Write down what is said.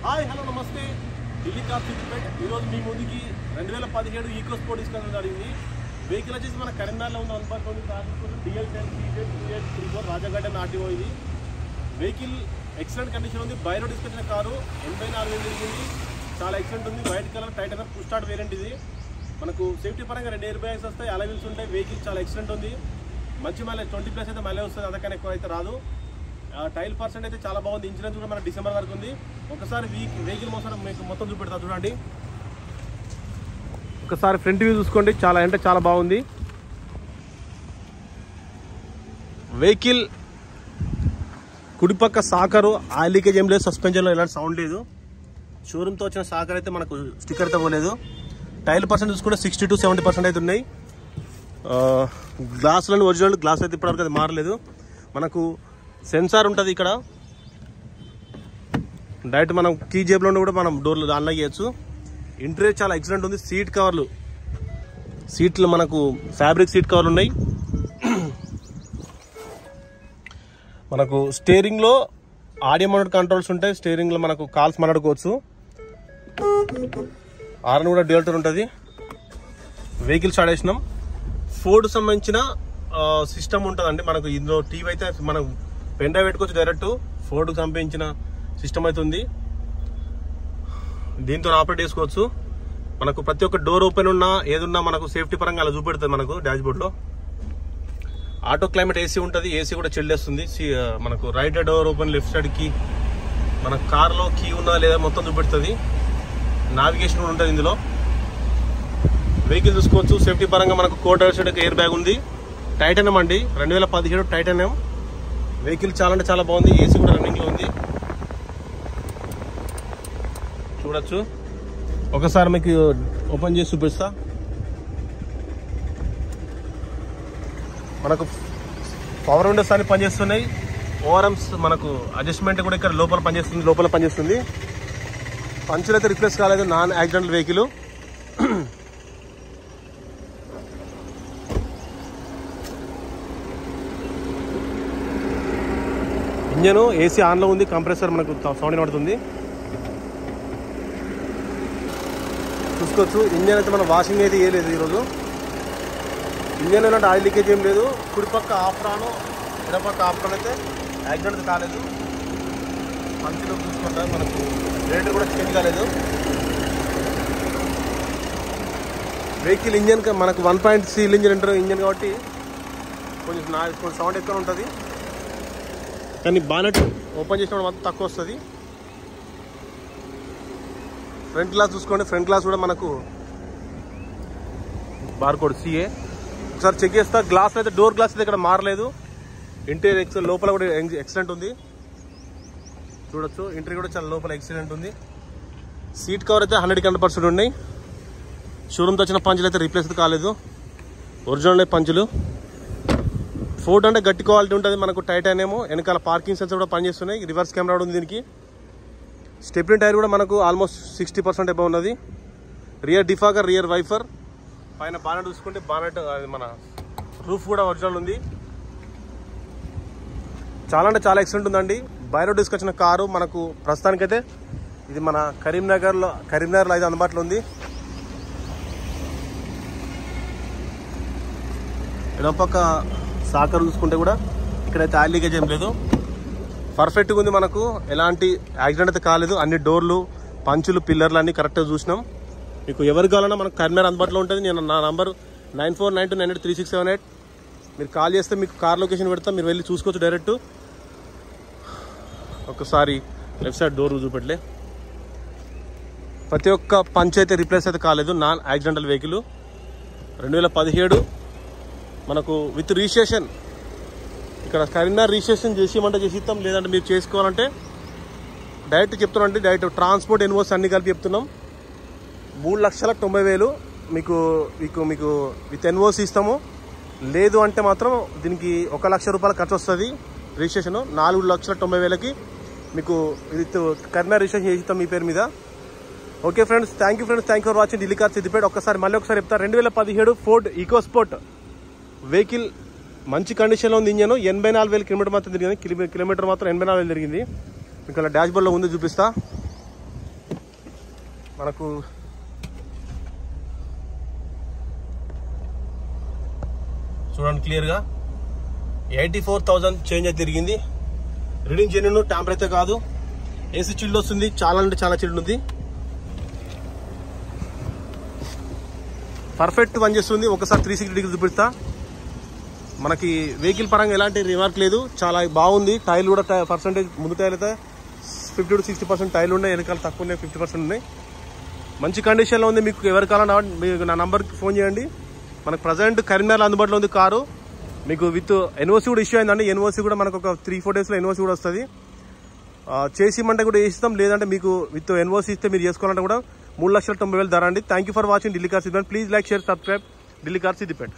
Hi hello నమస్తే Delhi car Siddipet. ఈరోజు మీ ముందుకి 2017 ఈకో స్పోర్ట్ తీసుకెళ్ళడం జరిగింది. వెహికల్ వచ్చేసి మన కరీంనగర్లో ఉన్న అనుకుంటుంది DL10 రాజాఘాట్ అని ఆర్టీఓ. ఇది వెహికల్ ఎక్సలెంట్ కండిషన్ ఉంది. బై రోడ్ తీసుకొచ్చిన కారు 84,000 తిరిగింది. చాలా ఎక్సలెంట్ ఉంది. White colour titanium push start variant. ఇది మనకు సేఫ్టీ పరంగా 2 ఎయిర్ బ్యాగ్స్ వస్తాయి, అలై వీల్స్ ఉంటాయి. వెహికల్ చాలా ఎక్సలెంట్ ఉంది. మంచి మైలేజ్ 20+ అయితే మైలేజ్ వస్తుంది, అంతకన్నా ఎక్కువ అయితే రాదు. టైల్ పర్సెంట్ అయితే చాలా బాగుంది. ఇన్సూరెన్స్ కూడా మన డిసెంబర్ వరకు ఉంది. ఒకసారి వెహికల్ మీకు మొత్తం చూపెడతా చూడండి. ఒకసారి ఫ్రంట్ వ్యూ చూసుకోండి, చాలా అంటే చాలా బాగుంది. వెహికల్ కుడిపక్క సాకరు, ఆయిల్ లీకేజ్ ఏం లేదు, సస్పెన్షన్లో ఎలాంటి సౌండ్ లేదు. షోరూమ్తో వచ్చిన సాకర్ అయితే మనకు స్టిక్కర్ అయితే పోలేదు. టైల్ పర్సెంట్ చూసుకుంటే 60 to 70% అయితే ఉన్నాయి. గ్లాసులను ఒరిజినల్ గ్లాస్ అయితే ఇప్పటివరకు అది మారలేదు. మనకు సెన్సార్ ఉంటుంది ఇక్కడ. డైరెక్ట్ మనం కీ జేబులో కూడా మనం డోర్లు అన్లాక్ చేయొచ్చు. ఇంటీరియర్ చాలా ఎక్సలెంట్ ఉంది. సీట్లు మనకు ఫ్యాబ్రిక్ సీట్ కవర్లు ఉన్నాయి. మనకు స్టీరింగ్లో ఆడియో మానిటర్ కంట్రోల్స్ ఉంటాయి. స్టీరింగ్లో మనకు కాల్స్ మాట్లాడుకోవచ్చు. హార్న్ కూడా డ్యూయల్ ఉంటుంది. వెహికల్ స్టార్ట్ చేసినాం. ఫోర్డ్ సంబంధించిన సిస్టమ్ ఉంటుందండి. మనకు ఇందులో టీవీ అయితే మనం పెన్ డ్రైవ్ పెట్టుకోవచ్చు. డైరెక్ట్ ఫోర్డ్కి సంబంధించిన సిస్టమ్ అయితే ఉంది. దీంతో ఆపరేట్ చేసుకోవచ్చు. మనకు ప్రతి ఒక్క డోర్ ఓపెన్ ఉన్నా ఏదున్నా మనకు సేఫ్టీ పరంగా అలా చూపెడుతుంది. మనకు డాష్ బోర్డ్లో ఆటో క్లైమేట్ ఏసీ ఉంటుంది. ఏసీ కూడా చెల్లేస్తుంది. మనకు right door open, left side key, మన కార్లో కీ ఉన్నా లేదా మొత్తం చూపెడుతుంది. నావిగేషన్ కూడా ఉంటుంది ఇందులో. వెహికల్ చూసుకోవచ్చు. సేఫ్టీ పరంగా మనకు కోటర్ సైడ్ ఎయిర్ బ్యాగ్ ఉంది. టైటానియం అండి, 2017 టైటానియం. వెహికల్ చాలా అంటే చాలా బాగుంది. ఏసీ కూడా రన్నింగ్లో ఉంది, చూడొచ్చు. ఒకసారి మీకు ఓపెన్ చేసి చూపిస్తా. మనకు పవర్ విండోస్ అన్ని పనిచేస్తున్నాయి. ఓఆర్ఎంస్ మనకు అడ్జస్ట్మెంట్ కూడా ఇక్కడ లోపల పనిచేస్తుంది. పంచులు అయితే రిప్లేస్ కాలేదు. Non accidental vehicle. Engine AC ఆన్లో ఉంది. కంప్రెసర్ మనకు సౌండ్ పడుతుంది, చూసుకోవచ్చు. ఇంజన్ అయితే మనం వాషింగ్ అయితే వేయలేదు ఈరోజు. ఇంజన్ ఎలాంటి ఆయిల్ లీకేజ్ ఏం లేదు. కుడిపక్క ఆఫ్రాను, ఎడపక్క ఆఫ్రాన్ అయితే యాక్సిడెంట్ కాలేదు. పంచులో చూసుకుంటా మనకు రేటు కూడా చేంజ్ కాలేదు. వెహికల్ ఇంజన్ మనకు 1.3 ఇంజన్ కాబట్టి కొంచెం సౌండ్ ఎక్కువ ఉంటుంది. కానీ బానెట్ ఓపెన్ చేసినప్పుడు మాత్రం తక్కువ వస్తుంది. ఫ్రంట్ గ్లాస్ చూసుకోండి. ఫ్రంట్ గ్లాస్ కూడా మనకు బార్కోడ్ CA. ఒకసారి చెక్ చేస్తా. గ్లాస్ అయితే డోర్ గ్లాస్ అయితే ఇక్కడ మారలేదు. ఇంటీరియర్ లోపల కూడా ఎక్సలెంట్ ఉంది, చూడొచ్చు. ఇంటీరియర్ కూడా చాలా లోపల ఎక్సలెంట్ ఉంది. సీట్ కవర్ అయితే 100% ఉన్నాయి. షోరూమ్తో వచ్చిన పంచులు అయితే రీప్లేస్ అయితే కాలేదు. ఒరిజినల్ పంచులు. ఫోర్డ్ అంటే గట్టి క్వాలిటీ ఉంటుంది. మనకు టైటానియం. వెనకాల పార్కింగ్ సెన్సర్ కూడా పనిచేస్తున్నాయి. రివర్స్ కెమెరా ఉంది దీనికి. స్టెప్నీ టైర్ కూడా మనకు ఆల్మోస్ట్ 60% అబౌవ్ ఉన్నది. Rear defogger, rear వైఫర్. పైన బానెట్ చూసుకుంటే బానెట్ మన రూఫ్ కూడా ఒరిజినల్ ఉంది. చాలా అంటే చాలా ఎక్సలెంట్ ఉందండి. బై రోడ్ తీసుకొచ్చిన కారు మనకు ప్రస్తుతానికైతే ఇది మన కరీంనగర్లో అయితే అందుబాటులో ఉంది. ఎడపక్క సాకర్ చూసుకుంటే కూడా ఇక్కడైతే ఆయిల్ లీకేజ్ ఏం లేదు. పర్ఫెక్ట్గా ఉంది. మనకు ఎలాంటి యాక్సిడెంట్ అయితే కాలేదు. అన్ని డోర్లు, పంచులు, పిల్లర్లు అన్నీ కరెక్ట్గా చూసినాం. మీకు ఎవరు కావాలన్నా మనకు కరీంనగర్ అందుబాటులో ఉంటుంది. నేను నా నంబర్ 9492983678. మీరు కాల్ చేస్తే మీకు కార్ లొకేషన్ పెడతా, మీరు వెళ్ళి చూసుకోవచ్చు డైరెక్ట్. ఒకసారి లెఫ్ట్ సైడ్ డోర్ చూపెట్టలే. ప్రతి ఒక్క పంచ్ అయితే రిప్లేస్ అయితే కాలేదు. Non accidental vehicle. 2017 మనకు విత్ రిజిస్ట్రేషన్. ఇక్కడ కరీంనగర్ రిజిస్ట్రేషన్ చేసిమంటే చేసిస్తాం, లేదంటే మీరు చేసుకోవాలంటే డైరెక్ట్ చెప్తున్నాండి. డైరెక్ట్ ట్రాన్స్పోర్ట్ ఎన్ఓసి అన్ని కలిపి చెప్తున్నాం. 3,90,000 మీకు విత్ ఎన్ఓసి ఇస్తాము. లేదు అంటే మాత్రం దీనికి 1,00,000 రూపాయల ఖర్చు వస్తుంది రిజిస్ట్రేషన్. 4,90,000కి మీకు విత్ కరీంనగర్ రిజిస్ట్రేషన్ చేసిస్తాం మీ పేరు మీద. Okay friends, thank you for watching Delhi car Siddipet. మళ్ళీ ఒకసారి చెప్తా. 2017 ఫోర్డ్ ఈకో స్పోర్ట్ వెహికల్ మంచి కండిషన్లో ఉంది. ఇంజన్ 84,000 కిలోమీటర్ మాత్రం తిరిగింది. కిలోమీటర్ మాత్రం 84,000 తిరిగింది. మీకు అలా డాష్ బోర్డ్లో ఉంది, చూపిస్తా. మనకు చూడండి క్లియర్గా 84,000 చేంజ్ అయితే తిరిగింది. రీడింగ్ జెన్యూన్, ట్యాంపర్ అయితే కాదు. ఏసీ చిల్డ్ వస్తుంది, చాలా అంటే చాలా చిల్డ్ ఉంది. పర్ఫెక్ట్ పని చేస్తుంది. ఒకసారి 360 డిగ్రీ చూపిస్తా. మనకి వెహికల్ పరంగా ఎలాంటి రిమార్క్ లేదు, చాలా బాగుంది. టైర్లు కూడా పర్సెంటేజ్ ముందు టైర్లు అయితే 50 to 60% టైర్లు ఉన్నాయి, వెనకాల తక్కువ ఉన్నాయి, 50% ఉన్నాయి. మంచి కండిషన్లో ఉంది. మీకు ఎవరికాలన్నా మీకు నా నంబర్కి ఫోన్ చేయండి. మనకు ప్రజెంట్ కరీంనగర్ అందుబాటులో ఉంది కారు. మీకు విత్ ఎన్ఓసి కూడా ఇష్యూ అయిందండి. ఎన్ఓసి కూడా మనకు ఒక 3-4 డేస్లో ఎన్ఓసి కూడా వస్తుంది. చేసిమంటే కూడా చేస్తాం, లేదంటే మీకు విత్ ఎన్ఓసి ఇస్తే మీరు చేసుకోవాలంటే కూడా 3,90,000 ధర అండి. Thank you for watching Delhi car Siddipet. Please like, share, subscribe Delhi car Siddipet.